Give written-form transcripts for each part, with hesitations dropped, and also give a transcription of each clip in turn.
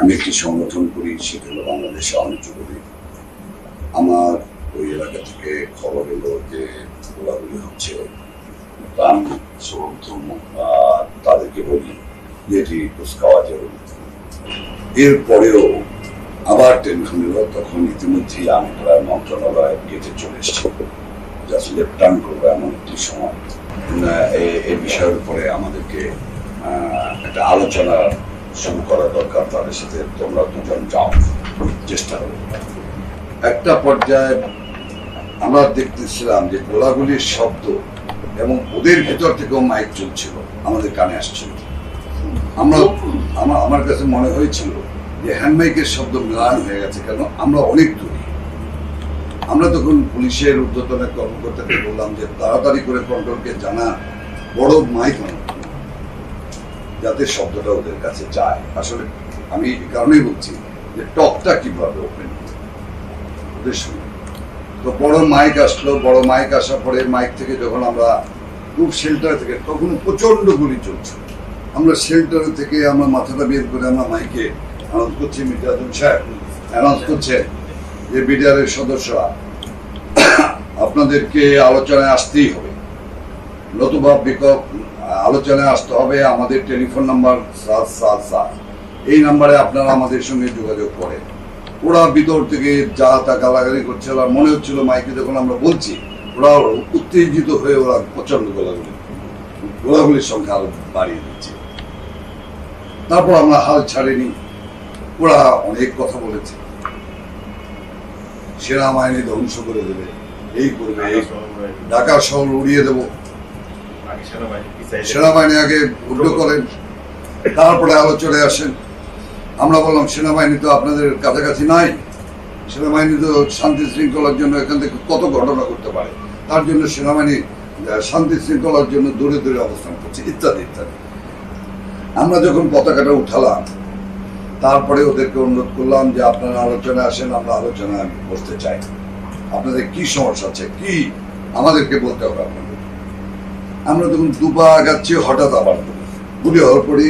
আমি একটি সংগঠন করি, সেটা হলো বাংলাদেশ আওয়ামী যুবলীগ। আমার ওই এলাকা থেকে খবর এলো যে গোলাগুলি হচ্ছে, আমি তাদেরকে বলি যে এটি কুচকাওয়াজের। এরপরেও আবার টেলিফোন এলো, তখন ইতিমধ্যেই আমি প্রায় মন্ত্রণালয়ে গেটে চলে এসেছি, জাস্ট লেফট টার্ন করবো এমন একটি সময়। এই বিষয়ের উপরে আমাদেরকে একটা আলোচনা শুরু করা দরকার তাদের সাথে। তোমরা দুজন যাও, চেষ্টা করো। একটা পর্যায়ে আমরা দেখতেছিলাম যে গোলাগুলির শব্দ এবং ওদের ভেতর থেকেও মাইক চলছিল, আমাদের কানে আসছিল। আমার কাছে মনে হয়েছিল যে হ্যান্ড মাইকের শব্দ মিলান হয়ে গেছে, কেন আমরা অনেক দূরে। আমরা তখন পুলিশের ঊর্ধ্বতনের কর্মকর্তাকে বললাম যে তাড়াতাড়ি করে কন্ট্রোলকে জানা, বড় মাইক যাতে শব্দটা ওদের কাছে যায়। আসলে আমি এই কারণেই বলছি যে টকটা কিভাবে ওপেন ওদের সঙ্গে। তো বড় মাইক আসলো, বড় মাইক আসার পরে মাইক থেকে যখন আমরা খুব শেল্টার থেকে, তখন প্রচন্ড গুলি চলছে। আমরা শেল্টার থেকে আমরা মাথাটা বের করে আমরা মাইকে অ্যানাউন্স করছি, মির্জাদুল সাহেব অ্যানাউন্স করছে যে বিডিআরের সদস্যরা আপনাদেরকে আলোচনায় আসতেই হবে, নতুবা আলোচনায় আসতে হবে। আমাদের টেলিফোন নাম্বার 777, এই নাম্বারে আপনারা আমাদের সঙ্গে যোগাযোগ করেন। ওরা ভিতর থেকে যা তা গালাগালি করছে, আর মনে হচ্ছিল মাইকে যখন আমরা বলছি ওরা উত্তেজিত হয়ে ওরা প্রচন্ড গোলাগুলির সংখ্যা আরো বাড়িয়ে দিচ্ছে। তারপর আমরা হাল ছাড়িনি, ওরা অনেক কথা বলেছে, সেনাবাহিনী ধ্বংস করে দেবে, এই করবে, ঢাকা শহর উড়িয়ে দেবো। সেনাবাহিনী আগে উল্টো করেন, তারপরে আলোচনায় আসেন। আমরা বললাম সেনাবাহিনী তো আপনাদের কাছাকাছি নাই, সেনাবাহিনী তো শান্তি শৃঙ্খলার জন্য এখান থেকে কত ঘটনা করতে পারে, তার জন্য সেনাবাহিনী শান্তি শৃঙ্খলার জন্য দূরে দূরে অবস্থান করছে, ইত্যাদি ইত্যাদি। আমরা যখন পতাকাটা উঠালাম, তারপরে ওদেরকে অনুরোধ করলাম যে আপনারা আলোচনায় আসেন, আমরা আলোচনায় বসতে চাই, আপনাদের কি সমস্যা আছে, কি আমাদেরকে বলতে হবে আপনাদের। আমরা তখন দুপা আগাচ্ছি, হঠাৎ আবার গুলি হওয়ার পরে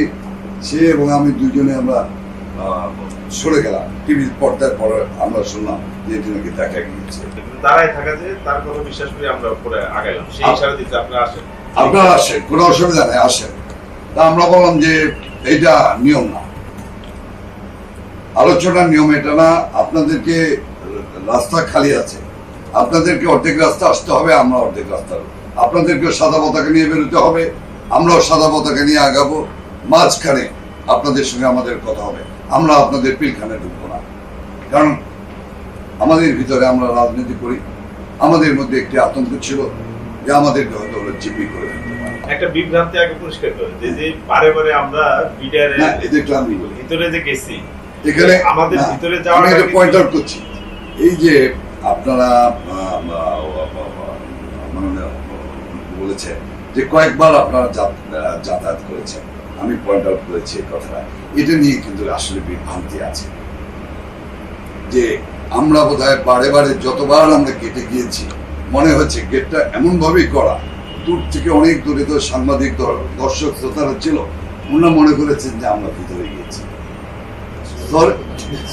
সে এবং আমি দুজনে আমরা সরে গেলাম। টিভির পর্দায় পরে আমরা শুনলাম যে এটি নাকি দেখা গিয়েছে। দাঁড়ায় থাকা যে তার কথা বিশ্বাস করে আমরা পরে আগাইলাম, সেই ইশারা দিতে আপনারা আসেন, কোনো অসুবিধা নেই, আসেন। তা আমরা বললাম যে এইটা নিয়ম না, আলোচনার নিয়ম এটা না, আপনাদেরকে রাস্তা খালি আছে, আপনাদেরকে অর্ধেক রাস্তা আসতে হবে, আমরা অর্ধেক রাস্তা, আপনাদেরকে সাদা পতাকা নিয়ে বেরোতে হবে, আমরাও সাদা পতাকা নিয়ে আগাবো, মাঝখানে আপনাদের সঙ্গে আমাদের কথা হবে, আমরা আপনাদের পিলখানে ঢুকবো না। কারণ আমাদের ভিতরে আমরা রাজনীতি করি, আমাদের মধ্যে একটি আতঙ্ক ছিল যে আমাদেরকে হয়তো ওরা জিম্মি করে ফেলতে পারে। একটা বিভ্রান্তি আগে পরিষ্কার করে যে বারে বারে আমরা বিডিআরের ভিতরে যে গেছি, এখানে আমাদের ভিতরে যাওয়ার আমি পয়েন্ট আউট করছি। এই যে আপনারা বলেছেন যে কয়েকবার আপনারা যাতায়াত করেছেন, আমি পয়েন্ট আউট করেছি এই কথাটা। এটা নিয়ে কিন্তু আসলে বিভ্রান্তি আছে যে আমরা বোধহয় বারে বারে যতবার আমরা গেটে গিয়েছি, মনে হচ্ছে গেটটা এমন ভাবেই করা, দূর থেকে অনেক দূরে তো সাংবাদিক দর্শক শ্রোতারা ছিল, ওনারা মনে করেছেন যে আমরা ভিতরে গিয়েছি।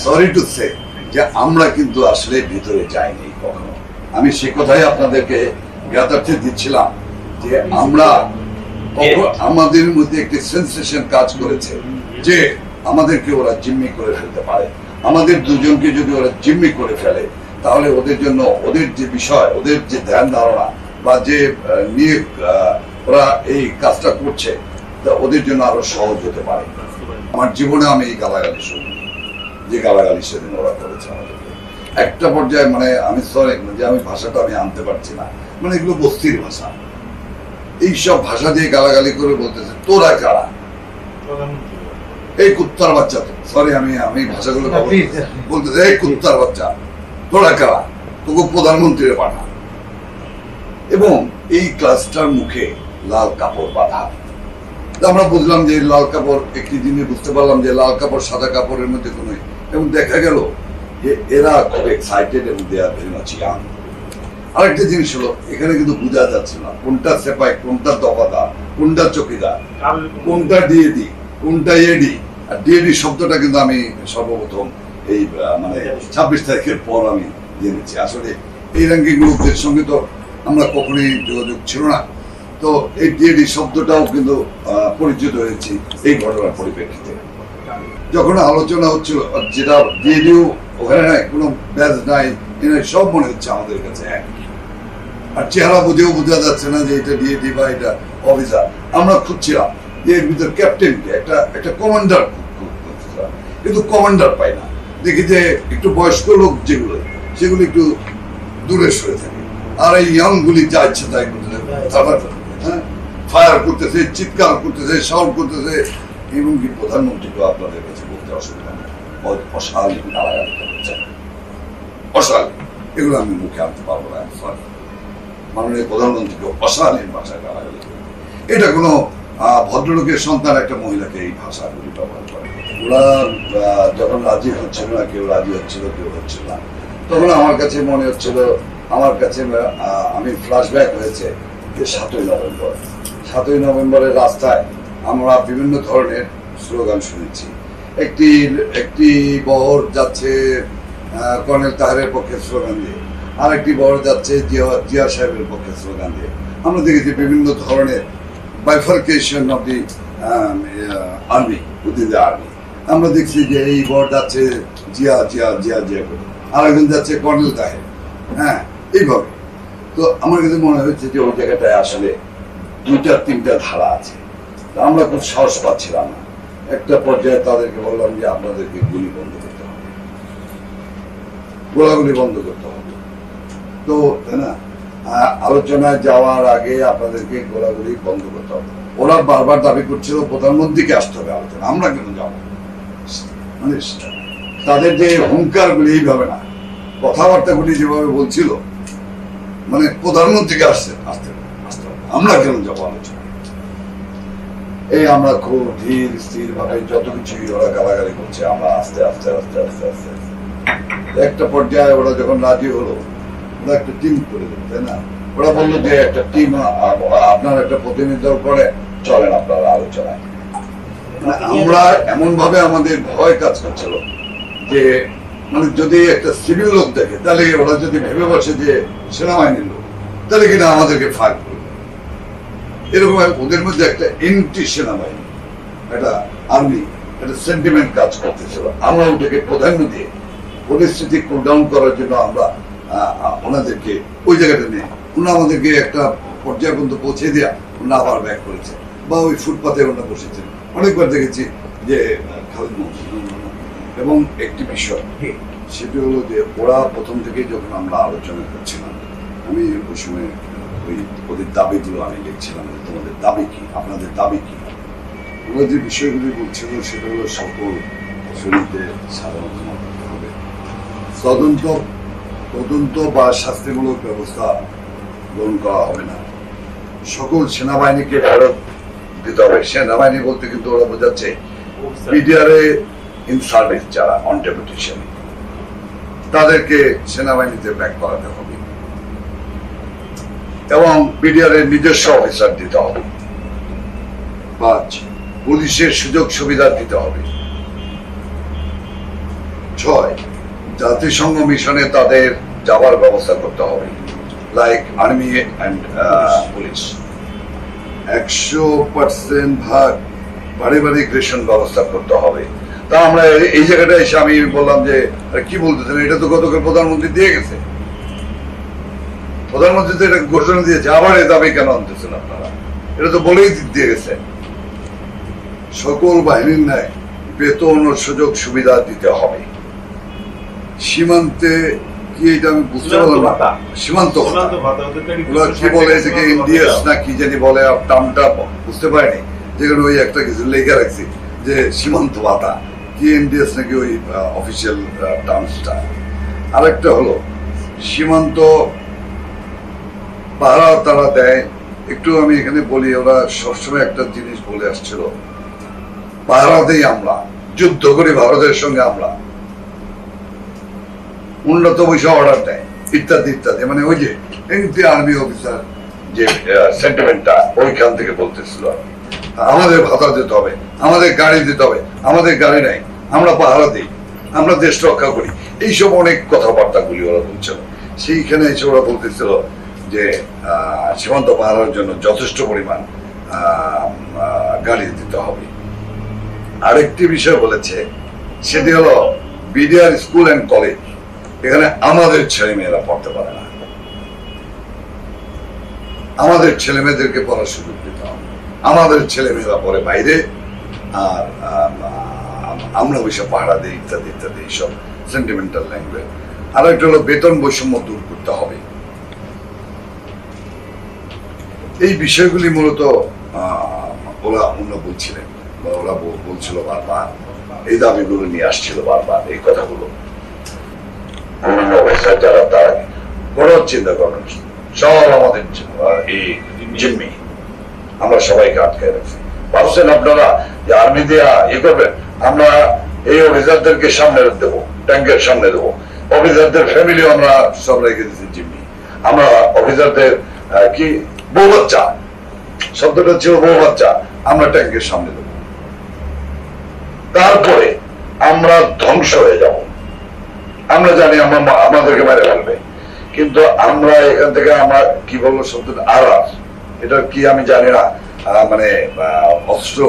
সরি টু সে যে আমরা কিন্তু আসলে ভিতরে যাইনি কখনো। আমি সে কথাই আপনাদেরকে জ্ঞাতার্থে দিচ্ছিলাম যে আমরা আমাদের মধ্যে একটি সেন্সেশন কাজ করেছে যে আমাদেরকে ওরা জিম্মি করে ফেলতে পারে। আমাদের দুজনকে যদি ওরা জিম্মি করে ফেলে, তাহলে ওদের জন্য ওদের যে বিষয়, ওদের যে ধ্যান ধারণা বা যে নিয়ে ওরা এই কাজটা করছে, তা ওদের জন্য আরো সহজ হতে পারে। আমার জীবনে আমি এই গালাগালি শুনি, যে গালাগালি সেদিন ওরা করেছে আমাদেরকে। একটা পর্যায়ে মানে আমি সরি যে আমি ভাষাটা আমি আনতে পারছি না, মানে এগুলো বস্তির ভাষা, এইসব ভাষা দিয়ে গালাগালি করে বলতেছে তোরা কারা, এই কুত্তার বাচ্চা, তো সরি আমি ভাষাগুলো বলতেছে এই কুত্তার বাচ্চা, তোরা কারা, তোকে প্রধানমন্ত্রীর পাঠা। এবং এই ক্লাসটার মুখে লাল কাপড় বাঁধা। আমরা বুঝলাম যে লাল কাপড়, একটি জিনিস বুঝতে পারলাম যে লাল কাপড় সাদা কাপড়ের মধ্যে কোনো, এবং দেখা গেল যে এরা খুব এক্সাইটেড এবং দে আর ভেরি মাচ ইয়াং। আরেকটা জিনিস হলো, এখানে কিন্তু বোঝা যাচ্ছে না কোনটা সেপাই, কোনটা দফাদার, কোনটা চকিদার, কোনটা ডিএডি, কোনটা এডি, আর ডিএডি শব্দটা কিন্তু আমি সর্বপ্রথম এই মানে 26 তারিখের পর আমি জেনেছি। আসলে এই র্যাঙ্কিং গ্রুপদের সঙ্গে তো আমরা কখনোই যোগাযোগ ছিল না, তো এই ডিএডি শব্দটাও কিন্তু পরিচিত হয়েছি এই ঘটনার পরিপ্রেক্ষিতে। যখন আলোচনা হচ্ছিল, যেটা ডিএডিও ওখানে নাই, কোনো ব্যাজ নাই, সব মনে হচ্ছে আমাদের কাছে এক, আর চেহারা বুঝেও বোঝা যাচ্ছে না যে এটা ডিএডি বা এটা অফিসার। আমরা খুঁজছিলাম যে এর ভিতর ক্যাপ্টেনকে, একটা কমান্ডার খুঁজছিলাম, কিন্তু কমান্ডার পাই না। দেখি যে একটু বয়স্ক লোক যেগুলো, সেগুলো একটু দূরে সরে থাকে, আর এই ইয়াং গুলি যা ইচ্ছে তাই করতেছে, ফায়ার করতেছে, চিৎকার করতেছে, সাউন্ড করতেছে, এমনকি প্রধানমন্ত্রীকে আপনাদের কাছে বলতে অসুবিধা নেই, অশালীন গালাগালি করছে, অশালীন, এগুলো আমি মুখে আনতে পারবো না। মাননীয় প্রধানমন্ত্রীকে অশালীন ভাষায় গালাগালি করে, এটা কোনো ভদ্রলোকের সন্তান একটা মহিলাকে এই ভাষাগুলি ব্যবহার করে। ওরা যখন রাজি হচ্ছিল না, কেউ রাজি হচ্ছিল, কেউ হচ্ছিল না, তখন আমার কাছে মনে হচ্ছিল, আমার কাছে আমি ফ্ল্যাশব্যাক হয়েছে যে 7ই নভেম্বরের রাস্তায় আমরা বিভিন্ন ধরনের স্লোগান শুনেছি। একটি বহর যাচ্ছে কর্নেল তাহেরের পক্ষে স্লোগান দিয়ে, আর একটি বহর যাচ্ছে জিয়া সাহেবের পক্ষে স্লোগান দিয়ে। আমরা দেখেছি বিভিন্ন ধরনের bifurcation of the army, within the army. আমরা দেখছি যে এই বহর যাচ্ছে জিয়া জিয়া জিয়া জিয়া করে, আরেকজন যাচ্ছে কর্নেল তাহের, হ্যাঁ, এইভাবে। তো আমার কাছে মনে হচ্ছে যে ওই জায়গাটায় আসলে 2-3টা ধারা আছে। আমরা খুব সাহস পাচ্ছিলাম না। একটা পর্যায়ে তাদেরকে বললাম যে আপনাদেরকে গুলি বন্ধ করতে হবে, গোলাগুলি বন্ধ করতে হবে। তো তাই না, আলোচনায় যাওয়ার আগে আপনাদেরকে গোলাগুলি বন্ধ করতে হবে। ওরা বারবার দাবি করছিল প্রধানমন্ত্রীকে আসতে হবে আলোচনা, আমরা কেন যাবো? মানে তাদের যে হুঙ্কার গুলি এইভাবে না, কথাবার্তা গুলি যেভাবে বলছিল, মানে প্রধানমন্ত্রীকে আসতে হবে, আমরা কেন যাবো আলোচনা? এই আমরা খুব ধীর স্থির ভাবে যত কিছুই ওরা গালাগালি করছে, আমরা আস্তে আস্তে আস্তে আস্তে আস্তে একটা পর্যায়ে ওরা যখন রাজি হলো, ওরা একটা টিম করে দিল, তাই না? ওরা বললো যে একটা টিম, আপনার একটা প্রতিনিধি করে চলেন আপনারা আলোচনায়। আমরা এমন ভাবে আমাদের ভয় কাজ করছিল যে মানে যদি একটা সিভিল লোক দেখে, তাহলে ওরা যদি ভেবে বসে যে সেনাবাহিনীর লোক, তাহলে কিনা আমাদেরকে ফায়ার করবে। এরকম ওদের মধ্যে একটা এন্টি সেনাবাহিনী, একটা আর্মি, একটা সেন্টিমেন্ট কাজ করতেছিল। আমরা ওটাকে প্রাধান্য দিয়ে পরিস্থিতি কুল ডাউন করার জন্য আমরা ওনাদেরকে ওই জায়গাটা নিয়ে, ওনারা আমাদেরকে একটা পর্যায় পর্যন্ত পৌঁছে দেওয়া, ওনারা আবার ব্যাক করেছে, বা ওই ফুটপাতে ওনারা বসেছেন। অনেকবার দেখেছি যে খালিদ মহসিন। এবং একটি বিষয় সেটি হলো যে ওরা প্রথম থেকে যখন আমরা আলোচনা করছিলাম, আমি ওই সময় ওদের দাবিগুলো আমি লিখছিলাম, তোমাদের দাবি কি, আপনাদের দাবি কি। ওরা যে বিষয়গুলি বলছিল সেটা হলো সকল শরীরে সাধারণ করতে হবে, তদন্ত বা শাস্তিমূলক ব্যবস্থা গ্রহণ করা হবে না, সকল সেনাবাহিনীকে ফেরত দিতে হবে। সেনাবাহিনী বলতে কিন্তু ওরা বোঝাচ্ছে বিডিআরএ ইন সার্ভিস যারা অন ডেপুটেশন, তাদেরকে সেনাবাহিনীতে ব্যাক করাতে হবে, এবং বিডিআর এর নিজস্ব অফিসার দিতে হবে। 5, পুলিশের সুযোগ সুবিধা দিতে হবে। 6, জাতিসংঘ মিশনে তাদের যাওয়ার ব্যবস্থা করতে হবে, লাইক আর্মি অ্যান্ড পুলিশ। 100% ভাগ পারিবারিক রেশন ব্যবস্থা করতে হবে। তা আমরা এই জায়গাটা এসে আমি বললাম যে কি বলতেছেন, এটা তো গতকাল প্রধানমন্ত্রী দিয়ে গেছে, প্রধানমন্ত্রী তো এটা ঘোষণা দিয়েছে, আবার এই দাবি কেন আনতেছেন আপনারা? এটা তো বলেই দিয়ে গেছে। সকল বাহিনীর ন্যায় বেতন ও সুযোগ সুবিধা দিতে হবে। সীমান্তে কি, এটা আমি বুঝতে পারলাম না, সীমান্ত কি বলে, এটাকে ইন্ডিয়াস না কি জানি বলে, টার্মটা বুঝতে পারিনি, যেখানে ওই একটা কিছু লেখা রাখছি যে সীমান্ত ভাতা কি, ইন্ডিয়াস নাকি ওই অফিসিয়াল টার্মসটা। আরেকটা হলো সীমান্ত পাহারা তারা দেয়। একটু আমি এখানে বলি, ওরা সবসময় একটা জিনিস বলে আসছিল, পাহারা দেই আমরা, যুদ্ধ করি ভারতের সঙ্গে আমরা, উন্নত পয়সা অর্ডার দেয়, ইত্যাদি ইত্যাদি। মানে ওই যে এনটি আর্মি অফিসার যে সেন্টিমেন্টটা ওইখান থেকে বলতেছিল। আমাদের ভাতা দিতে হবে, আমাদের গাড়ি দিতে হবে, আমাদের গাড়ি নাই, আমরা পাহারা দিই, আমরা দেশ রক্ষা করি, এইসব অনেক কথাবার্তাগুলি ওরা বলছিল। সেইখানে এসে ওরা বলতেছিল যে সীমান্ত পাহারার জন্য যথেষ্ট পরিমাণ গাড়ি দিতে হবে। আরেকটি বিষয় বলেছে, সেটি হলো বিডিআর স্কুল অ্যান্ড কলেজ, এখানে আমাদের ছেলে মেয়েরা পড়তে পারে না, আমাদের ছেলে মেয়েদেরকে পড়ার সুযোগ দিতে হবে, আমাদের ছেলে মেয়েরা পড়ে বাইরে, আর আমরা ওইসব পাহারা দিই ইত্যাদি ইত্যাদি, এইসব সেন্টিমেন্টাল ল্যাঙ্গুয়েজ। আর একটা হলো বেতন বৈষম্য দূর করতে হবে। এই বিষয়গুলি মূলত ওরা বলছিলেন, বা ওরা বলছিল বারবার, এই দাবিগুলো নিয়ে আসছিল বারবার, এই কথাগুলো। যারা তারা কোনো চিন্তা করেন, সব আমাদের এই জিম্মি, আমরা সবাইকে আটকায় রাখছি। ভাবছেন আপনারা যে আর্মি দিয়া করবেন? আমরা এই অফিসারদেরকে সামনে দেবো, ট্যাঙ্কের সামনে দেবো, অফিসারদের ফ্যামিলি আমরা সব রেখে দিচ্ছি জিম্মি। আমরা অফিসারদের কি বউ বাচ্চা, শব্দটা ছিল বউ বাচ্চা, আমরা ট্যাঙ্কের সামনে দেবো। তারপরে আমরা ধ্বংস হয়ে যাব। আমরা জানি আমরা আমাদেরকে মেরে ফেলবে, কিন্তু আমরা এখান থেকে আমরা কি বলবো শব্দটা আরাস, এটা কি আমি জানি না, মানে অস্ত্র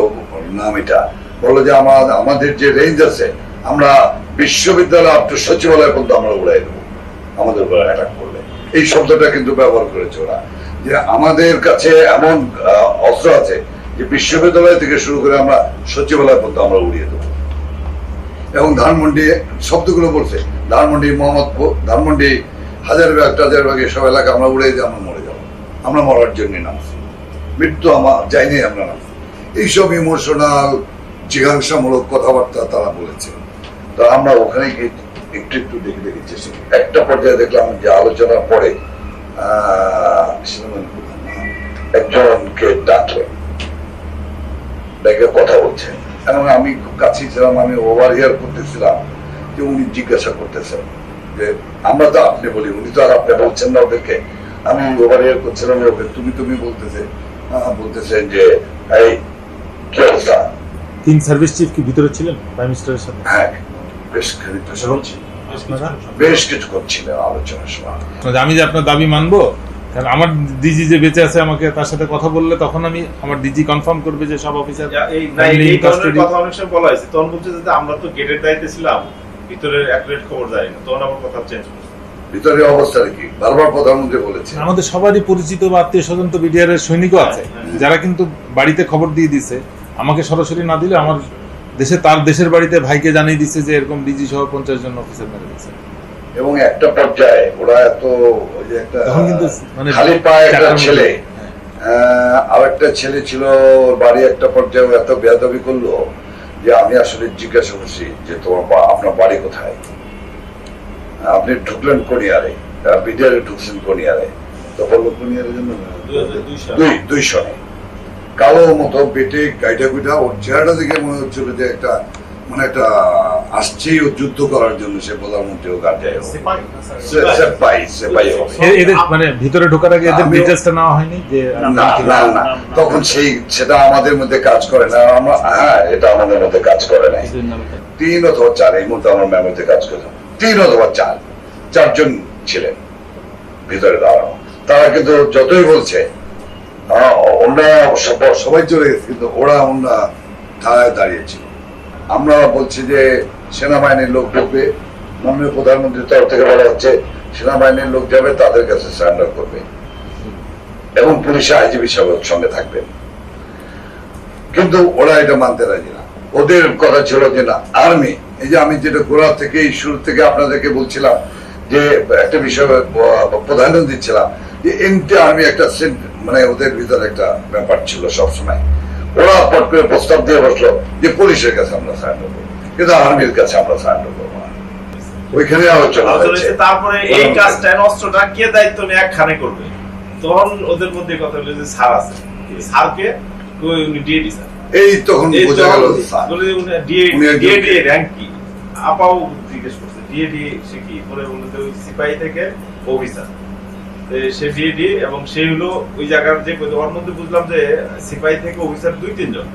নাম এটা বললো যে আমাদের যে রেঞ্জ আছে, আমরা বিশ্ববিদ্যালয় আপ টু সচিবালয় পর্যন্ত আমরা উড়াই দেবো আমাদের উপর অ্যাটাক করলে। এই শব্দটা কিন্তু ব্যবহার করেছে ওরা, যে আমাদের কাছে এমন অস্ত্র আছে যে বিশ্ববিদ্যালয় থেকে শুরু করে আমরা সচিবালয় পর্যন্ত আমরা উড়িয়ে দেবো। এবং ধানমন্ডি শব্দগুলো বলছে, ধানমন্ডি, মোহাম্মদপুর, ধানমন্ডি, হাজারবাগ টাজারবাগ এসব এলাকা আমরা উড়িয়ে দিয়ে আমরা মরে যাবো। আমরা মরার জন্য নামছি, মৃত্যু আমার যাইনি, আমরা নামছি। এইসব ইমোশনাল জিজ্ঞাসামূলক কথাবার্তা তারা বলেছে। তো আমরা ওখানে গিয়ে একটু একটু দেখে দেখেছি। একটা পর্যায়ে দেখলাম যে আলোচনার পরে একজনকে ডাকলেন, ডেকে কথা বলছেন, এবং আমি খুব কাছে ছিলাম, আমি ওভার হিয়ার করতেছিলাম যে উনি জিজ্ঞাসা করতেছেন যে আমরা তো আপনি বলি, উনি তো আর আপনি বলছেন না ওদেরকে। আমি ওভার হিয়ার করছিলাম, ওকে তুমি তুমি বলতেছেন যে এই কি অবস্থা। তিন সার্ভিস চিফ কি ভিতরে ছিলেন প্রাইম মিনিস্টারের সাথে? হ্যাঁ, বেশ কিছু করছিলেন আলোচনার সময়। আমি যে আপনার দাবি মানবো, কারণ আমার ডিজি যে বেঁচে আছে, আমাকে তার সাথে কথা বললে তখন আমি আমার ডিজি কনফার্ম করবে যে সব অফিসার এই ধরনের কথা অনেক সময় বলা হয়েছে। তখন বলছে যে আমরা তো গেটের দায়িত্বে ছিলাম, ভিতরের অ্যাকুরেট খবর জানি না, তখন আমার কথা চেঞ্জ করছে। ভিতরে অবস্থা কি বারবার প্রধানমন্ত্রী বলেছে। আমাদের সবারই পরিচিত বা আত্মীয় স্বজন তো বিডিআর এর সৈনিকও আছে, যারা কিন্তু বাড়িতে খবর দিয়ে দিছে, আমাকে সরাসরি না দিলে আমার তার দেশের বাড়িতে ভাইকে জানিয়ে দিচ্ছে যে এরকম ডিজি সহ 50 জন অফিসার মেরে দিচ্ছে। এবং একটা পর্যায়ে ওরা এত ওই যে একটা তখন কিন্তু মানে খালি পায়ে একটা ছেলে, আর একটা ছেলে ছিল বাড়ি, একটা পর্যায়ে এত বেয়াদবি করলো যে আমি আসলে জিজ্ঞাসা করছি যে তোমার আপনার বাড়ি কোথায়, আপনি ঢুকলেন কোনিয়ারে, বিডিআরে ঢুকছেন কোনিয়ারে, তো বললো কোনিয়ারের জন্য 2 সনে কালো মতো বেটে গাইটা গুইটা, ওর চেহারাটা দেখে মনে হচ্ছিল যে একটা মানে একটা আসছেই ও যুদ্ধ করার জন্য, সে প্রধানমন্ত্রী ও গার্জায় মানে ভিতরে ঢোকার আগে এদের ডিটেইলসটা নেওয়া হয়নি যে না, তখন সেটা আমাদের মধ্যে কাজ করে না। হ্যাঁ, এটা আমাদের মধ্যে কাজ করে না। 3 অথবা 4 এই মুহূর্তে আমার মেমোরিতে কাজ করে, 3 অথবা 4 জন ছিলেন ভিতরে দাঁড়ানো। তারা কিন্তু যতই বলছে ওরা সবাই চলে গেছে, কিন্তু ওরা ধারায় দাঁড়িয়েছিল। আমরা বলছি যে সেনাবাহিনীর লোক ঢুকবে, মাননীয় প্রধানমন্ত্রীর তরফ থেকে বলা হচ্ছে সেনাবাহিনীর লোক যাবে, তাদের কাছে সারেন্ডার করবে এবং পুলিশে আইজিবি সাহেবের সঙ্গে থাকবেন। কিন্তু ওরা এটা মানতে রাজি না। ওদের কথা ছিল যে না, আর্মি, এই যে আমি যেটা গোড়া থেকে শুরু থেকে আপনাদেরকে বলছিলাম যে একটা বিষয় প্রাধান্য দিচ্ছিলাম যে এন্টি আর্মি একটা মানে ওদের ভিতরে একটা ব্যাপার ছিল সবসময়। ওরা পট করে প্রস্তাব দিয়ে বসলো যে পুলিশের কাছে আমরা সারেন্ডার করবো, কিন্তু আর্মির কাছে আমরা সারেন্ডার করবো না। ওইখানে আলোচনা হয়েছে। তারপরে এই কাজটা অস্ত্রটা কে দায়িত্ব নিয়ে একখানে করবে, তখন ওদের মধ্যে কথা হলো যে স্যার আছে, স্যারকে উনি ডিএডি স্যার, এই তখন বোঝা গেল ডিএডি র‍্যাঙ্ক কি, আপাও জিজ্ঞেস করছে ডিএডি সে কি, পরে বলতে ওই সিপাহি থেকে অফিসার। সে ডিএডি এবং সে হলো ওই জায়গার যে ওর মধ্যে বুঝলাম যে সিপাহি থেকে অফিসার 2-3 জন,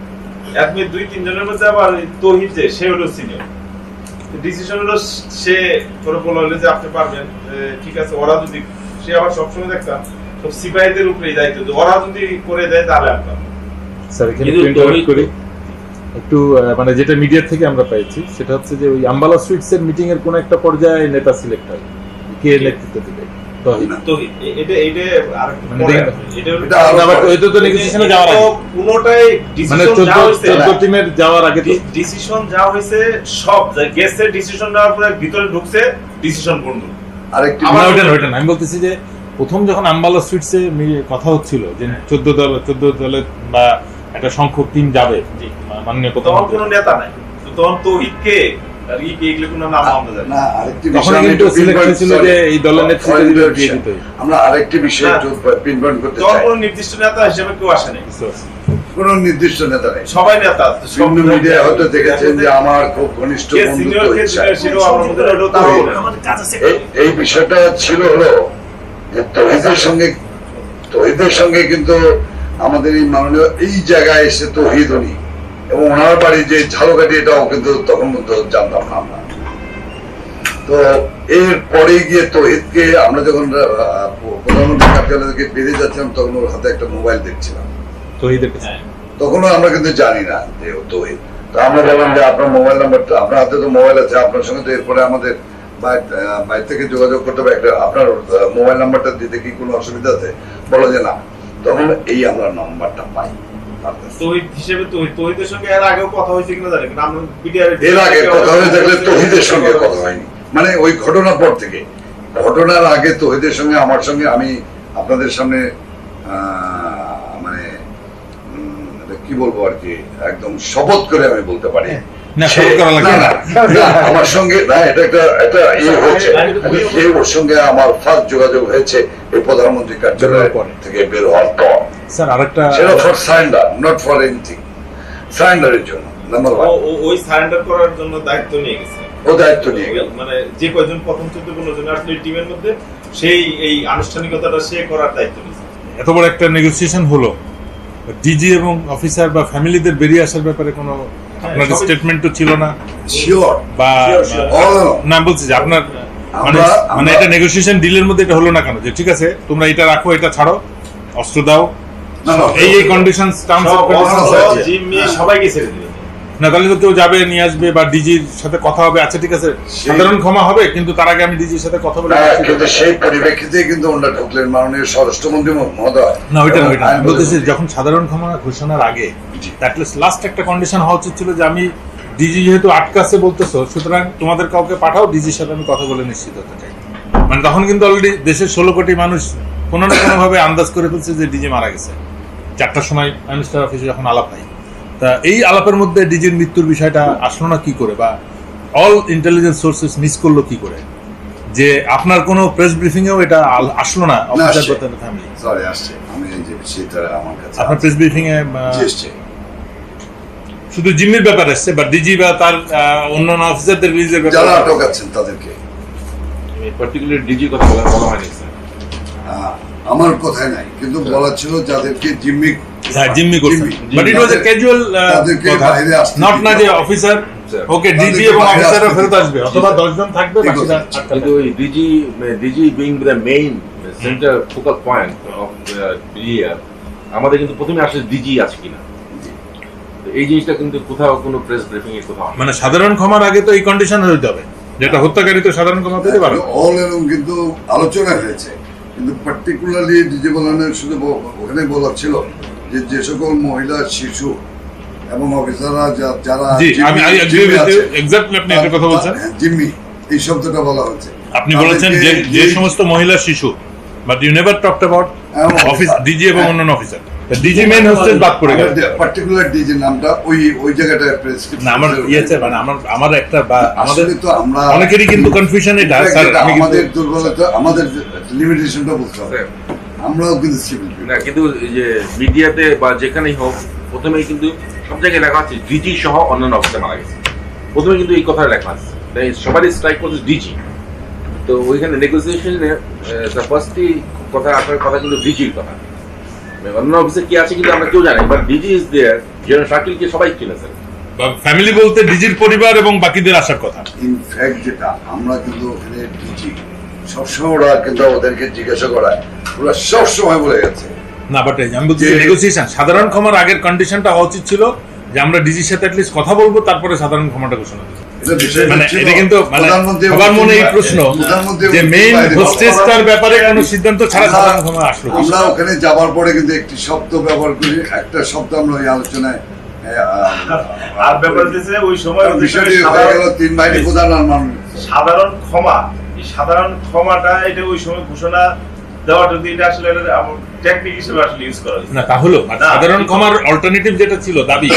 এমনি 2-3 জনের মধ্যে আবার তৌহিদ যে সে হলো সিনিয়র। ডিসিশন হলো সে করে বললো যে আপনি পারবেন, ঠিক আছে। ওরা যদি, সে আবার সবসময় দেখতাম সব সিপাহীদের উপরেই দায়িত্ব, ওরা যদি করে দেয় তাহলে আমরা স্যার এখানে ইন্টারাপ্ট করি একটু, মানে যেটা মিডিয়া থেকে আমরা পেয়েছি সেটা হচ্ছে যে ওই আম্বালা সুইটস এর মিটিং এর কোন একটা পর্যায়ে নেতা সিলেক্ট হয়, কে নেতৃত্ব দিবে? তৌহিদ। তৌহিদ এটা আর মানে এটা আবার এটা তো নেগোসিয়েশনে যাওয়ার আগে, পুরোটাই মানে ডিসিশন যা হইছে 14 টিমের যাওয়ার আগে তো ডিসিশন যা হইছে সব গেছে, ডিসিশন নেওয়ার পরে ভিতরে ঢুকছে, ডিসিশন বন্ধ। আরেকটি ওইটা আমি বলতেছি যে প্রথম যখন আম্বালা সুইটসে কথা হচ্ছিল যে 14 দলের বা একটা সংখ্যক টিম যাবে, মাননীয় তখন প্রধানমন্ত্রী, কোনো নেতা নাই, তখন তৌহিদকে আর কি এগুলো কোনো নাম আমরা জানি না, আরেকটি তখন বিষয় আমি কিন্তু একটু সিলেক্ট pinpoint- হয়েছিল যে এই দলের নেতৃত্ব sorry, দিয়ে বিষয়। দিতে হবে। আমরা আরেকটি বিষয় না। একটু পিনপয়েন্ট করতে তখন চাই। কোনো নির্দিষ্ট নেতা হিসেবে কেউ আসে নাই, কোনো নির্দিষ্ট নেতা নেই। সবাই নেতা। বিভিন্ন মিডিয়া হয়তো দেখেছেন যে আমার খুব ঘনিষ্ঠ কে বন্ধু সিনিয়র কে তৌহিদ সিনিয়র সাহেব। ছিল আমার মধ্যে হলো তৌহিদ। এই বিষয়টা ছিল হলো যে তৌহিদের সঙ্গে কিন্তু আমাদের এই মাননীয় এই জায়গায় এসে তৌহিদ উনি এবং ওনার বাড়ি যে ঝালকাঠি, এটাও কিন্তু তখন মধ্যে জানতাম না আমরা। তো এর পরে গিয়ে তৌহিদকে আমরা যখন প্রধানমন্ত্রী কার্যালয় থেকে বেরিয়ে যাচ্ছিলাম তখন ওর হাতে একটা মোবাইল দেখছিলাম, তৌহিদের কাছে তখনও আমরা কিন্তু জানি না যে ও তৌহিদ। তো আমরা বললাম যে আপনার মোবাইল নাম্বারটা, আপনার হাতে তো মোবাইল আছে, আপনার সঙ্গে তো এরপরে আমাদের বাইরে থেকে যোগাযোগ করতে হবে, একটা আপনার মোবাইল নাম্বারটা দিতে কি কোনো অসুবিধা আছে? বলো যে না। তখন এই আমরা নাম্বারটা পাই। তৌহিদ হিসেবে তৌহিদের সঙ্গে এর আগেও কথা হয়েছে কিনা জানি না, আমরা বিটিআর এর আগে কথা হয়ে থাকলে তৌহিদের সঙ্গে কথা হয়নি, মানে ওই ঘটনার পর থেকে। ঘটনার আগে তৌহিদের সঙ্গে আমার সঙ্গে আমি আপনাদের সামনে মানে কি বলবো আর কি, একদম শপথ করে আমি বলতে পারি না, শপথ করা লাগে না। আমার সঙ্গে না, এটা একটা হয়েছে, ওর সঙ্গে আমার ফার্স্ট যোগাযোগ হয়েছে এই প্রধানমন্ত্রী কার্যালয় থেকে বের হওয়ার পর। স্যার আরেকটা, সেটা for surrender, not for anything, সারেন্ডারের জন্য। নাম্বার ওয়ান, ওই সারেন্ডার করার জন্য দায়িত্ব নিয়ে গেছে, ও দায়িত্ব নিয়ে গেল। মানে যে কয়জন প্রথম 14-15 জন আসলে টিমের মধ্যে সেই এই আনুষ্ঠানিকতাটা সে করার দায়িত্ব নিয়েছে। এত বড় একটা নেগোসিয়েশন হলো, ডিজি এবং অফিসার বা ফ্যামিলিদের বেরিয়ে আসার ব্যাপারে কোনো আপনার স্টেটমেন্ট তো ছিল না শিওর বা All না, বলছি যে আপনার মানে মানে এটা নেগোসিয়েশন ডিলের মধ্যে এটা হলো না কেন যে ঠিক আছে তোমরা এটা রাখো, এটা ছাড়ো, অস্ত্র দাও, এই কন্ডিশনস টার্মস এন্ড কন্ডিশনস জিম্মি সবাইকে ছেড়ে দিল না, তাহলে তো কেউ যাবে নিয়ে আসবে বা ডিজির সাথে কথা হবে, আচ্ছা ঠিক আছে সাধারণ ক্ষমা হবে, কিন্তু তার আগে আমি ডিজির সাথে কথা বলে কিন্তু সেই পরিপ্রেক্ষিতে কিন্তু ওনারা ঢুকলেন মাননীয় স্বরাষ্ট্রমন্ত্রী মহোদয়। না, ওইটা বলতেছি যখন সাধারণ ক্ষমা ঘোষণার আগে অ্যাটলিস্ট লাস্ট একটা কন্ডিশন হওয়া উচিত ছিল যে আমি ডিজি যেহেতু আটকাছে বলতেছো, সুতরাং তোমাদের কাউকে পাঠাও, ডিজির সাথে আমি কথা বলে নিশ্চিত হতে চাই। মানে তখন কিন্তু অলরেডি দেশের 16 কোটি মানুষ কোনো না কোনো ভাবে আন্দাজ করে ফেলছে যে ডিজি মারা গেছে। 4টার সময় মিনিস্টার অফিসে যখন আলাপ হয়, তা এই আলাপের মধ্যে ডিজির মৃত্যুর বিষয়টা আসলো না কি করে, বা অল ইন্টেলিজেন্স সোর্সেস মিস করলো কি করে, যে আপনার কোনো প্রেস ব্রিফিং এও এটা আসলো না অফিসার প্রধানের ফ্যামিলি? সরি, আসছে, আমি যে সেটা আমার কাছে আপনার প্রেস ব্রিফিং এ এসছে, শুধু জিম্মির ব্যাপার আসছে বা ডিজি বা তার অন্যান্য অফিসারদের রিলিজের ব্যাপার যারা আটক আছেন তাদেরকে পার্টিকুলার ডিজি কথা বলা হয়নি স্যার। আমার কথাই নাই, কিন্তু বলা ছিল যাদেরকে জিম্মি জিম্মি করছে, but it was A casual কথা, নট না যে অফিসার ওকে ডিজি এবং অফিসাররা ফেরত আসবে অথবা 10 জন থাকবে বাকিরা কিন্তু ওই DG being the main centre focal point of BDR, আমাদের কিন্তু প্রথমে আসলে ডিজি আছে কিনা এই জিনিসটা কিন্তু কোথাও কোনো প্রেস ব্রিফিং এ কোথাও মানে সাধারণ ক্ষমার আগে তো এই কন্ডিশন হতে হবে, যেটা হত্যাকারী তো সাধারণ ক্ষমা পেতে পারে। অল এরকম কিন্তু আলোচনা হয়েছে, কিন্তু পার্টিকুলারলি ডিজি বলানের শুধু ওখানে বলা ছিল যে যে সকল মহিলা, শিশু এবং অফিসাররা যারা জি, আমি এক্স্যাক্টলি আপনি একটা কথা বলছেন, জিম্মি এই শব্দটা বলা হচ্ছে। আপনি বলেছেন যে সমস্ত মহিলা, শিশু, but you never talked about office DG এবং অন্যান্য অফিসার। ডিজি মেইন হোস্টেজ বাদ পড়ে গেল, পার্টিকুলার ডিজি নামটা ওই জায়গাটায় প্রেসক্রিপশন না আমার ইয়েছে, মানে আমার একটা বা আমাদের তো আমরা অনেকেরই কিন্তু কনফিউশন এটা স্যার, আমি আমাদের দুর্বলতা, আমাদের লিমিটেশনটা বুঝতে হবে। আমরাও কিন্তু সিভিল না, কিন্তু এই যে মিডিয়াতে বা যেখানেই হোক প্রথমেই কিন্তু সব জায়গায় লেখা আছে ডিজি সহ অন্যান্য অফিসার মারা গেছে, প্রথমে কিন্তু এই কথা লেখা আছে, তাই সবারই স্ট্রাইক করছে ডিজি। তো ওইখানে নেগোসিয়েশনে ফার্স্টই কথা আপনার কথা কিন্তু ডিজির কথা, অন্য অফিসে কি আছে কিন্তু আমরা কেউ জানি, but DG is there, general শাকিলকে সবাই চিনেছেন। ফ্যামিলি বলতে ডিজির পরিবার এবং বাকিদের আসার কথা। ইনফ্যাক্ট যেটা আমরা কিন্তু ওখানে ডিজি সবসময় ওরা কিন্তু ওদেরকে জিজ্ঞাসা করায়, ওরা সবসময় বলে গেছে না, বাট আমি বলছি নেগোসিয়েশন সাধারণ ক্ষমার আগের কন্ডিশনটা হওয়া উচিত ছিল যে আমরা ডিজির সাথে অ্যাটলিস্ট কথা বলবো, তারপরে সাধারণ ক্ষমাটা ঘোষণা করবো। মানে এটা কিন্তু মানে সবার মনে এই প্রশ্ন যে মেইন হোস্টেসটার ব্যাপারে কোনো সিদ্ধান্ত ছাড়া সাধারণ ক্ষমা আসলো। আমরা ওখানে যাবার পরে কিন্তু একটি শব্দ ব্যবহার করি, একটা শব্দ আমরা ওই আলোচনায় আর ব্যাপার হচ্ছে ওই সময় বিষয়টি হয়ে গেল 3 বাহিনী প্রধান আর মানুষ সাধারণ ক্ষমা, এই সাধারণ ক্ষমাটা এটা ওই সময় ঘোষণা দেওয়াটা এটা আসলে টেকনিক হিসেবে আসলে ইউজ করা হয়েছে না, তা হলো সাধারণ ক্ষমার অল্টারনেটিভ যেটা ছিল দাবি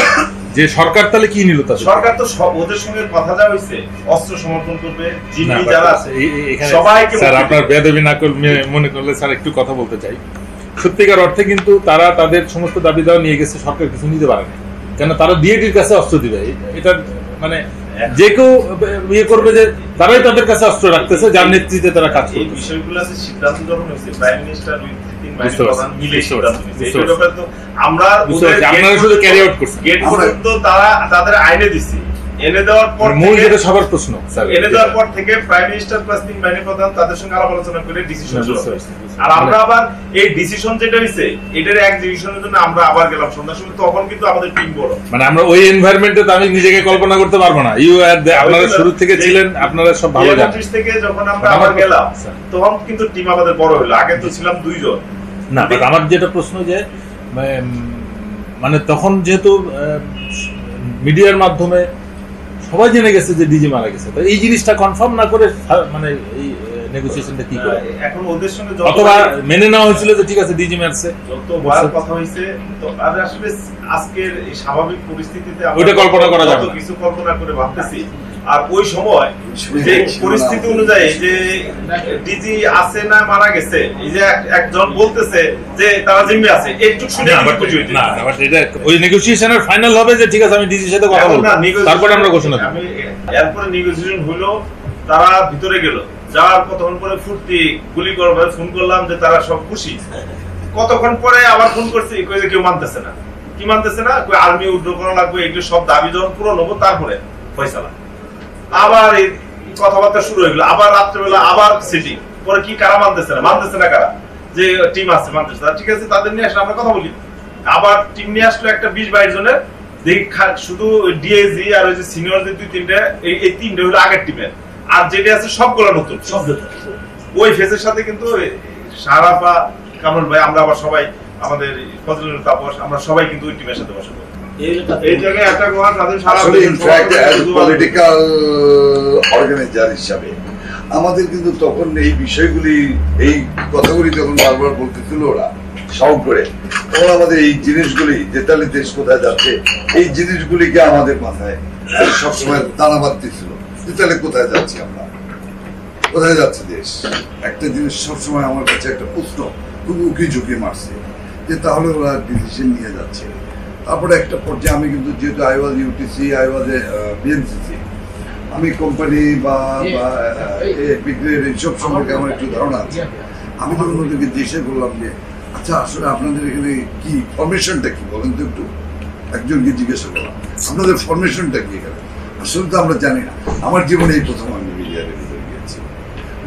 যে সরকার তাহলে কি নিল, তা সরকার তো সব ওদের সঙ্গে কথা যা হয়েছে অস্ত্র সমর্পণ করবে, জিম্মি না, যারা আছে এখানে সবাইকে স্যার আপনার বেয়াদবি না করলে মনে করলে স্যার একটু কথা বলতে চাই। সত্যিকার অর্থে কিন্তু তারা তাদের সমস্ত দাবি দাওয়া নিয়ে গেছে, সরকার কিছু নিতে পারে না, কেন তারা ডিএটির কাছে অস্ত্র দিবে। এটা মানে যে কেউ ইয়ে করবে যে তারাই তাদের কাছে অস্ত্র রাখতেছে, যার নেতৃত্বে তারা কাজ এই করবে। বিষয়গুলো আছে সিদ্ধান্ত যখন হয়েছে প্রাইম মিনিস্টার ওই 3 বাহিনী বুঝতে পারছি, প্রধান মিলে বুঝতে সিদ্ধান্ত পারছি, নিয়েছে। বুঝতে এই ব্যাপারে তো আমরা বুঝতে ওদের পারছি, আপনারা শুধু ক্যারি আউট করছেন। গেট পর্যন্ত তারা তাদের আইনে দিচ্ছে, এনে দেওয়ার পর মূল থেকে যেটা সবার প্রশ্ন স্যার, এনে দেওয়ার পর থেকে প্রাইম মিনিস্টার প্লাস 3 বাহিনী প্রধান তাদের সঙ্গে আলাপ আলোচনা করে ডিসিশন বুঝতে শুরু পারছি, হয়েছে। বুঝতে আর পারছি। আমরা আবার এই ডিসিশন যেটা হয়েছে এটার এক্সিকিউশনের জন্য আমরা আবার গেলাম সন্ধ্যার সময়, তখন কিন্তু আমাদের টিম বড়, মানে আমরা ওই এনভায়রনমেন্টে তো আমি নিজেকে কল্পনা করতে পারবো না। আপনারা শুরু থেকে ছিলেন, আপনারা সব ভালো জানেন। অফিস থেকে যখন আমরা আবার গেলাম তখন কিন্তু টিম আমাদের বড় হলো, আগে তো ছিলাম 2 জন। না, বাট আমার যেটা প্রশ্ন যে মানে তখন যেহেতু মিডিয়ার মাধ্যমে সবাই জেনে গেছে যে ডিজি মারা গেছে, তো এই জিনিসটা কনফার্ম না করে মানে এই নেগোসিয়েশনটা কি করে, এখন ওদের সঙ্গে অথবা মেনে নেওয়া হয়েছিল যে ঠিক আছে ডিজি মারছে, যত বড় কথা হয়েছে তো আর আসলে আজকের এই স্বাভাবিক পরিস্থিতিতে আমরা ওইটা কল্পনা করা যাবে কত কিছু কল্পনা করে ভাবতেছি। আর ওই সময় যে পরিস্থিতি অনুযায়ী যে ডিজি আছে না মারা গেছে, এই যে একজন বলতেছে যে তারা জিম্মি আছে, একটু শুনে না, বাট এটা ওই নেগোসিয়েশনের ফাইনাল হবে যে ঠিক আছে আমি ডিজির সাথে কথা বলবো, তারপরে আমরা ঘোষণা দেব। আমি এরপরে নেগোসিয়েশন হলো, তারা ভিতরে গেল, যাওয়ার কতক্ষণ পরে ফুর্তি গুলি করবে, ফোন করলাম যে তারা সব খুশি। কতক্ষণ পরে আবার ফোন করছি, কই যে কেউ মানতেছে না, কি মানতেছে না, কই আর্মি উইথড্র করা লাগবে, এগুলো সব দাবি যখন পূরণ হবো তারপরে ফয়সালা। আবার এই কথাবার্তা শুরু হয়ে গেল, আবার রাত্রেবেলা আবার সিটিং, পরে কি কারা মানতেছে না কারা, যে টিম আছে মানতেছে না, ঠিক আছে তাদের নিয়ে আসলে আমরা কথা বলি। আবার টিম নিয়ে আসলো একটা 20-22 জনের, দেখি শুধু ডিএজি আর ওই যে সিনিয়র যে 2-3টা, এই 3টে হলো আগের টিমের, আর যেটা আছে সবগুলো নতুন। ওই ফেজের সাথে কিন্তু সারাপা কামরুল ভাই আমরা আবার সবাই আমাদের ফজলুল তাপস আমরা সবাই কিন্তু ওই টিমের সাথে বসে এই জায়গায় একটা কথা তাদের সারা পলিটিক্যাল অর্গানাইজার হিসাবে আমাদের কিন্তু তখন এই বিষয়গুলি এই কথাগুলি যখন বারবার বলতেছিল ওরা শখ করে, তখন আমাদের এই জিনিসগুলি যে তাহলে দেশ কোথায় যাচ্ছে এই জিনিসগুলিকে আমাদের মাথায় সবসময় দানা বাঁধতেছিল যে তাহলে কোথায় যাচ্ছি আমরা, কোথায় যাচ্ছে দেশ। একটা জিনিস সবসময় আমার কাছে একটা প্রশ্ন খুব উকি ঝুঁকি মারছে যে তাহলে ওরা ডিসিশন নিয়ে যাচ্ছে। তারপরে একটা পর্যায়ে আমি কিন্তু যেহেতু I was UTC, I was BNCC, আমি কোম্পানি বা বিক্রির এইসব সম্পর্কে আমার একটু ধারণা আছে। আমি তখন ওদেরকে জিজ্ঞেস করলাম যে আচ্ছা আসলে আপনাদের এখানে কি ফরমেশনটা কি বলেন তো একটু, একজনকে জিজ্ঞাসা করলাম আপনাদের ফরমেশনটা কি এখানে, আসলে তো আমরা জানি না। আমার জীবনে এই প্রথম আমি মিডিয়ার ভিতরে গিয়েছি,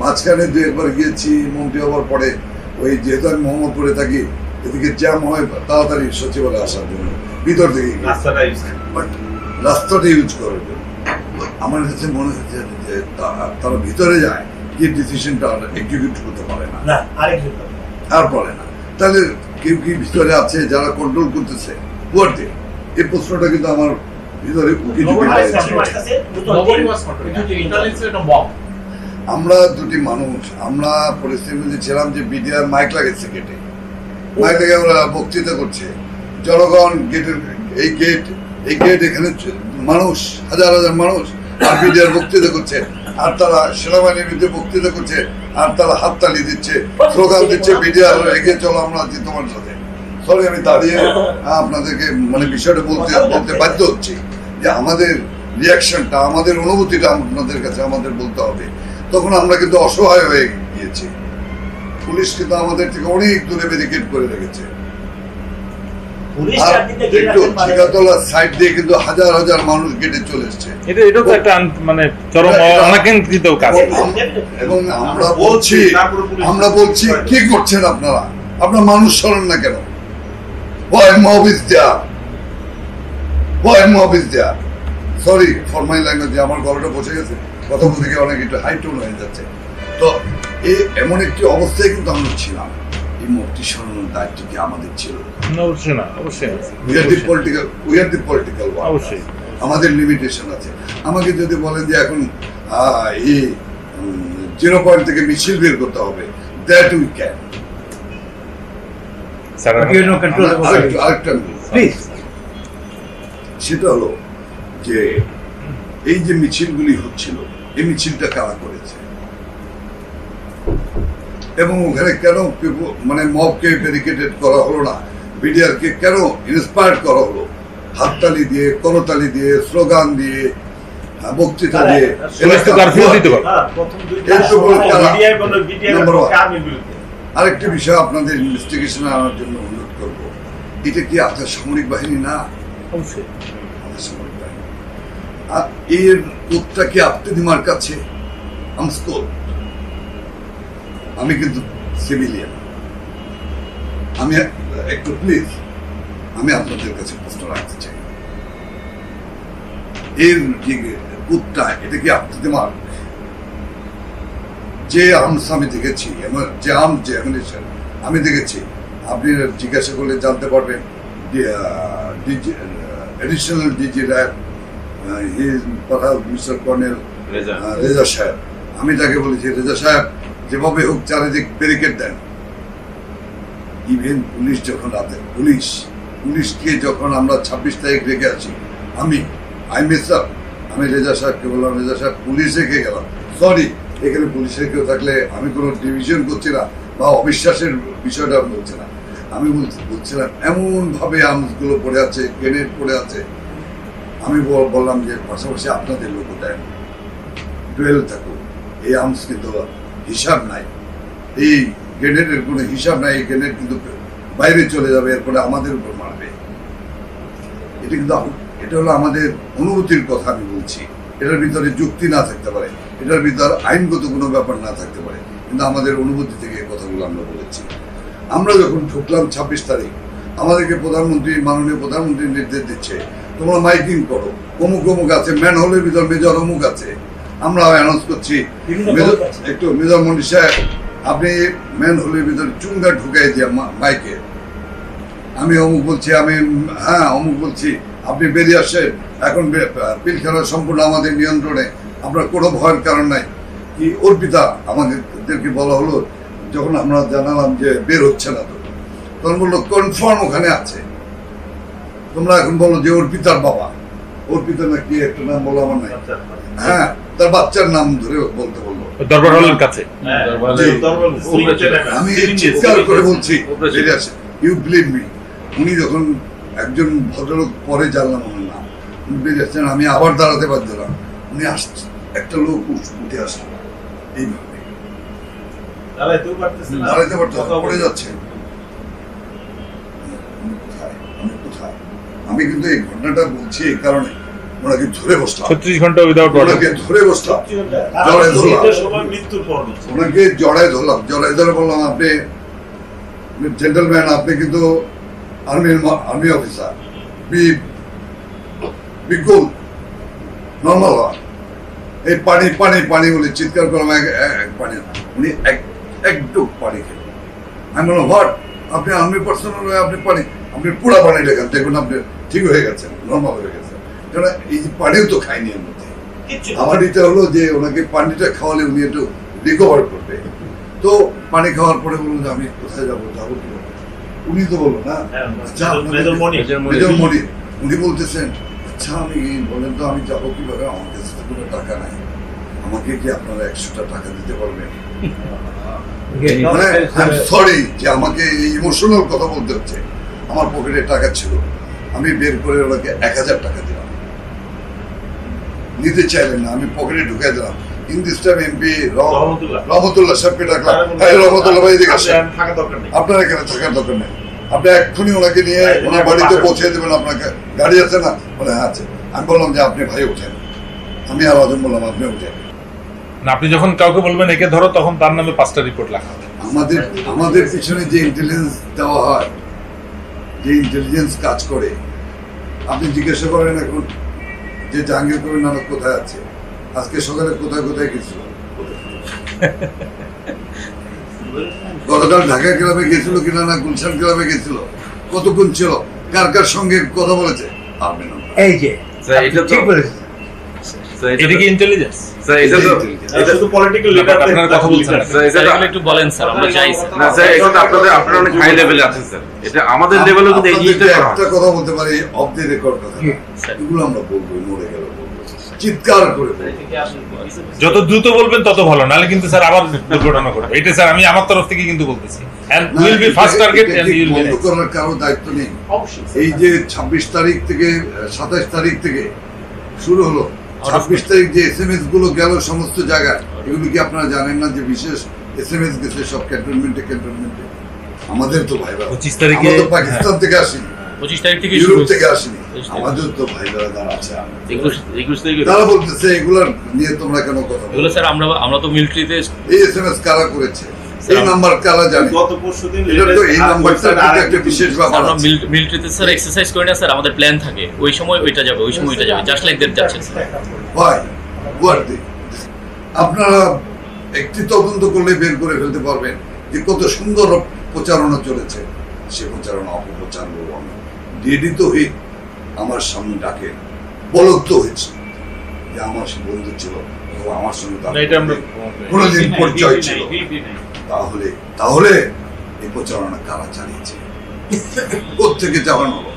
মাঝখানে 2-1 গিয়েছি মন্ত্রী হওয়ার পরে, ওই যেহেতু আমি মোহাম্মদপুরে থাকি এদিকে জ্যাম হয় তাড়াতাড়ি সচিবালয়ে আসার জন্য ভিতর থেকে রাস্তাটা ইউজ করার জন্য। আমার কাছে মনে হচ্ছে যে তারা ভিতরে যায় কি ডিসিশনটা এক্সিকিউট করতে পারে না আর পারে না, তাহলে কেউ কি ভিতরে আছে যারা কন্ট্রোল করতেছে ওয়ার্ডে, এই প্রশ্নটা কিন্তু আমার ভিতরে উকি ঝুঁকি আমরা দুটি মানুষ, আমরা পরিস্থিতিতে ছিলাম যে বিডিআর মাইক লাগেছে গেটে, মাইক লাগে আমরা বক্তৃতা করছে, জনগণ গেটের এই গেট এখানে মানুষ হাজার মানুষ, আর বিডিআর বক্তৃতা করছে, আর তারা সেনাবাহিনীর বিরুদ্ধে বক্তৃতা করছে, আর তারা হাততালি দিচ্ছে, স্লোগান দিচ্ছে বিডিআর এগিয়ে চলো আমরা আছি তোমার সাথে। সরি আমি দাঁড়িয়ে আপনাদেরকে মানে বিষয়টা বলতে বাধ্য হচ্ছি যে আমাদের রিয়াকশনটা, আমাদের অনুভূতিটা আপনাদের কাছে আমাদের বলতে হবে। তখন আমরা কিন্তু অসহায় হয়ে গিয়েছি। পুলিশ কিন্তু আমাদের থেকে অনেক দূরে ব্যারিকেড করে রেখেছে। আর একটু ঠিকাতলার সাইড দিয়ে কিন্তু হাজার হাজার মানুষ গেটে চলে এসছে। এটা তো একটা মানে চরম অনাকাঙ্ক্ষিত কাজ। এবং আমরা বলছি কি করছেন আপনারা? আপনার মানুষ সরেন না কেন? Why mob is there? Why mob is there? Sorry for my language, আমার গলাটা বসে গেছে, কথা বলতে গিয়ে অনেক একটু হাই টোন হয়ে যাচ্ছে। তো এমন একটি অবস্থায় কিন্তু আমরা ছিলাম। এই মবটি সরানোর দায়িত্ব কি আমাদের ছিল? অবশ্যই না, অবশ্যই we are the political one. অবশ্যই আমাদের লিমিটেশন আছে। আমাকে যদি বলেন যে এখন এই 0 পয়েন্ট থেকে মিছিল বের করতে হবে, দ্যাট উই ক্যান। সেটা হলো যে এই যে মিছিলগুলি হচ্ছিল, এই মিছিলটা কারা করেছে এবং ওখানে কেন মানে মবকে ব্যারিকেডেড করা হলো না, বিডিআরকে কেন ইন্সপায়ার করা হলো? হাততালি দিয়ে, করতালি দিয়ে, স্লোগান দিয়ে, বক্তৃতা দিয়ে। আরেকটি বিষয় আপনাদের ইনভেস্টিগেশনে আনার জন্য অনুরোধ করব, এটা কি আধা সামরিক বাহিনী না? অবশ্যই আধা সামরিক বাহিনী। আর এর কোডটা কি আপনার কাছে? আমি কিন্তু সিভিলিয়ান। আমি একটু প্লিজ আমি আপনাদের কাছে প্রশ্ন রাখতে চাই, এর যে কোডটা এটা কি আপনার? যে আর্মস আমি দেখেছি, যে আর্মস যে অ্যামিনেশন আমি দেখেছি, আপনি জিজ্ঞাসা করলে জানতে পারবেন। Additional DG RAB mister colonel Reza সাহেব, আমি তাকে বলেছি, রেজা সাহেব যেভাবে হোক চারিদিক ব্যারিকেড দেন। ইভেন পুলিশ যখন রাতে পুলিশকে যখন আমরা 26 তারিখ রেখে আছি, আমি রেজা সাহেবকে বললাম, রেজা সাহেব পুলিশ রেখে গেলাম, সরি এখানে পুলিশের কেউ থাকলে আমি কোনো ডিভিশন করছি না বা অবিশ্বাসের বিষয়টা বলছি না, আমি বলছিলাম এমন ভাবে আর্মসগুলো পড়ে আছে, গ্রেনেড পড়ে আছে। আমি বললাম যে পাশাপাশি আপনাদের লোক দেন, ডুয়েল থাকুক, এই আর্মস কিন্তু হিসাব নাই, এই গ্রেনেডের কোনো হিসাব নাই, এই গ্রেনেড কিন্তু বাইরে চলে যাবে, এরপরে আমাদের উপর মারবে। এটা কিন্তু এটা হলো আমাদের অনুভূতির কথা আমি বলছি। এটার ভিতরে যুক্তি না থাকতে পারে, এটার ভিতরে আইনগত কোনো ব্যাপার না থাকতে পারে, কিন্তু আমাদের অনুভূতি থেকে এই কথাগুলো আমরা বলেছি। আমরা যখন ঢুকলাম 26 তারিখ, আমাদেরকে মাননীয় প্রধানমন্ত্রী নির্দেশ দিচ্ছে, তোমরা মাইকিং করো, অমুক অমুক আছে, ম্যান হোলের ভিতর মেজর অমুক আছে। আমরা অ্যানাউন্স করছি, একটু মেজর মন্ডি সাহেব আপনি ম্যান হোলের ভিতর চুঙ্গা ঢুকাই দিয়ে মাইকে, আমি অমুক বলছি, অমুক বলছি, আপনি বেরিয়ে আসেন, এখন পিলখানা সম্পূর্ণ আমাদের নিয়ন্ত্রণে, আপনার কোনো ভয়ের কারণ নাই। কি অর্পিতা আমাদেরকে বলা হলো, যখন আমরা জানালাম যে বের হচ্ছে না, তখন বললো কনফার্ম ওখানে আছে, তোমরা এখন বলো যে অর্পিতার বাবা, অর্পিতা না কি একটা নাম বলো আমার নাই, হ্যাঁ তার বাচ্চার নাম ধরে বলতে বললো দরবার হলের কাছে। আমি চিৎকার করে বলছি বেরিয়ে আসে, ইউ বিলিভ মি, উনি যখন একজন ভদ্রলোক পরে জানলাম ওনার নাম, উনি বেরিয়ে আসছেন, আমি আবার দাঁড়াতে পারছিলাম, উনি আসছে, একটা লোক উঠে আসলো এইভাবে, দাঁড়াইতে পারতো, পড়ে যাচ্ছে। আমি কিন্তু এই ঘটনাটা বলছি এই কারণে, ওনাকে ধরে বসলাম 36 ঘন্টা উইদাউট ওয়াটার, ওনাকে ধরে বসলাম, ওনাকে জড়ায় ধরে বললাম, আপনি জেন্টলম্যান, আপনি কিন্তু আর্মি অফিসার, বিকুল নর্মাল হওয়া, এই পানি পানি পানি বলে চিৎকার করলাম, পানি, উনি একটু পানি খেলেন। আমি বললাম হোয়াট, আপনি আর্মি পার্সোনাল হয়ে আপনি পানি, আপনি পুরা পানি লেখেন, দেখুন আপনি ঠিক হয়ে গেছেন, নর্মাল হয়ে গেছেন, কেন এই যে পানিও তো খাইনি এর মধ্যে। আমার এটা হলো যে ওনাকে পানিটা খাওয়ালে উনি একটু রিকভার করবে। তো পানি খাওয়ার পরে বলুন যে আমি কোথায় যাবো কি, উনি তো বললো না, মেজর মনির, উনি বলতেছেন আচ্ছা আমি বলেন তো আমি যাবো কিভাবে, আমার কাছে তো কোনো টাকা নাই, আমাকে কি আপনারা 100টা টাকা দিতে পারবেন? মানে সরি যে আমাকে ইমোশনাল কথা বলতে হচ্ছে, আমার পকেটে টাকা ছিল, আমি বের করে ওনাকে 1000 টাকা দিলাম, নিতে চাইলেন না, আমি পকেটে ঢুকাই দিলাম, in this time MP রহমতুল্লাহ। রহমতুল্লাহ সাহেবকে ডাকলাম, হ্যাঁ রহমতুল্লাহ ভাই এদিকে আসেন, আপনি থাকা দরকার নেই। আপনার এখানে থাকার দরকার নেই, আপনি এক্ষুনি ওনাকে নিয়ে ভাই, ওনার আপনি বাড়িতে পাঠান। পৌঁছে দেবেন, আপনাকে গাড়ি আছে না? বলে হ্যাঁ আছে। আমি বললাম যে আপনি ভাই ওঠেন, আমি আর আজম বললাম আপনি ওঠেন। না, আপনি যখন কাউকে বলবেন একে ধরো, তখন তার নামে 5টা রিপোর্ট লেখা হবে। আমাদের পিছনে যে ইন্টেলিজেন্স দেওয়া হয়, যে ইন্টেলিজেন্স কাজ করে, আপনি জিজ্ঞাসা করেন এখন যে জাহাঙ্গীর কবির নানক কোথায় আছে, আজকে সকালে কোথায় কোথায় গেছিল, গতকাল ঢাকা ক্লাবে গেছিল কিনা, না গুলশান ক্লাবে গেছিল, কতক্ষণ ছিল, কার কার সঙ্গে কথা বলেছে, পারবেন না। এই যে স্যার, এটা তো- ঠিক বলেছেন। স্যার, এটা কি ইন্টেলিজেন্স? স্যার, এটা তো- এটা শুধু পলিটিক্যাল লিডার আপনারা কথা বলছেন না। স্যার, এটা তো- এগুলো একটু বলেন স্যার, আমরা চাই স্যার। না স্যার, এটা তো আপনারা অনেক হাই লেভেলে আছেন স্যার। এটা আমাদের লেভেলেও কিন্তু এই জিনিসটা আপনাদেরকে করা হয়। একটা কথা বলতে পারি, অফ দি রেকর্ড কথা, স্যার। এগুলো আমরা বলবো, মরে গেল বলবো, চিৎকার করে বলবো। যত দ্রুত বলবেন তত ভালো, নাহলে কিন্তু স্যার আবার দুর্ঘটনা ঘটবে। এটা স্যার আমি আমার তরফ থেকে কিন্তু বলতেছি, and না, will be first এটা- target এটা and ঠিক you will be বন্ধ next. করার কারো দায়িত্ব নেই। এই যে 26 তারিখ থেকে 27 তারিখ থেকে শুরু হলো, 26 তারিখ যে SMS গুলো গেল সমস্ত জায়গায়, এগুলো কি আপনারা জানেন না যে বিশেষ SMS গেছে সব ক্যান্টনমেন্টে? আমাদের তো ভাইরা 25 তারিখে- আমরা তো পাকিস্তান থেকে আসিনি, 25 তারিখ থেকে ইউরোপ শুরু থেকে আসিনি, 25 তারিখ। আমাদের তো ভাইরা যারা আছে, 21 তারিখে তারা বলতেছে এগুলার নিয়ে তোমরা কেন কথা বলো? এগুলো স্যার আমরা তো মিলিটারিতে এই SMS কারা করেছে, এই নাম্বার কারা জানে? গত পরশুদিন এটা তো এই নাম্বারটা কিন্তু একটা বিশেষ ব্যাপার আমরা আছে। মিলিটারিতে স্যার এক্সারসাইজ করি না স্যার, আমাদের প্ল্যান থাকে ওই সময় ওইটা যাবে, ওই সময় ওইটা যাবে, জাস্ট লাইক দ্যাট যাচ্ছে স্যার। Why? What they? আপনারা একটি তদন্ত করলে বের করে ফেলতে পারবেন যে কত সুন্দর প্রচারণা চলেছে। সে প্রচারণা অপপ্রচার বলবো আমি। ডিডি তো আমার সামনে ডাকে, বলক তো হয়েছে যে আমার সে বন্ধু ছিল, ও আমার সঙ্গে তার না, এটা আমরা কোনোদিন পরিচয় ছিল। তাহলে এই প্রচারণা কারা চালিয়েছে? কোথেকে চালানো হলো?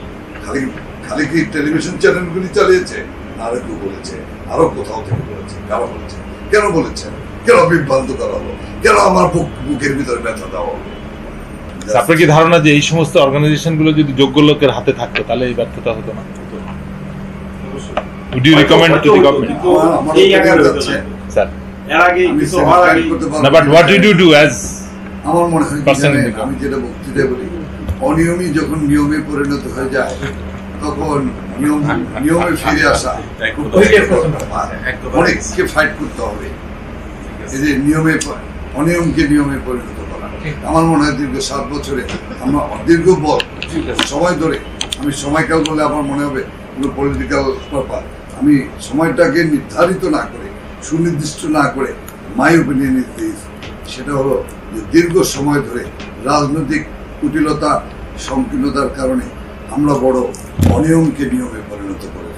খালি খালি কি টেলিভিশন চ্যানেলগুলি চালিয়েছে? আরো কেউ বলেছে, আরো কোথাও থেকে বলেছে, কারা বলেছে, কেন বলেছে, কেন বিভ্রান্ত করা হলো, কেন আমার বুকের ভিতরে ব্যথা দেওয়া হলো? আপনার কি ধারণা যে এই সমস্ত অর্গানাইজেশন গুলো যদি যোগ্য লোকের হাতে থাকতো তাহলে এই ব্যর্থতা হতো না? Would you recommend to the government? আমার এই opinion আকারে যাচ্ছে, স্যার, এর আগে আমি কিছু semi হওয়ার fight আগে করতে পারবো না, বাট না। What did you do as আমার মনে হয় কি Person in জানেন, the government. আমি যেটা বক্তৃতায় বলি, অনিয়মই যখন নিয়মে পরিণত হয়ে যায়, তখন নিয়মে ফিরে আসা ওইটাই প্রথম আর অনেককে ফাইট করতে হবে। এই যে অনিয়মকে নিয়মে পরিণত করা, আমার মনে হয় দীর্ঘ 7 বছরে আমরা দীর্ঘ সময় ধরে, আমি সময়কাল বলে আমার মনে হবে পলিটিক্যাল ব্যাপার, আমি সময়টাকে নির্ধারিত না করে, সুনির্দিষ্ট না করে মাই ওপিনিয়ন ইজ দিস, সেটা হলো যে দীর্ঘ সময় ধরে রাজনৈতিক কুটিলতা সংকীর্ণতার কারণে আমরা বড় অনিয়মকে নিয়মে পরিণত করে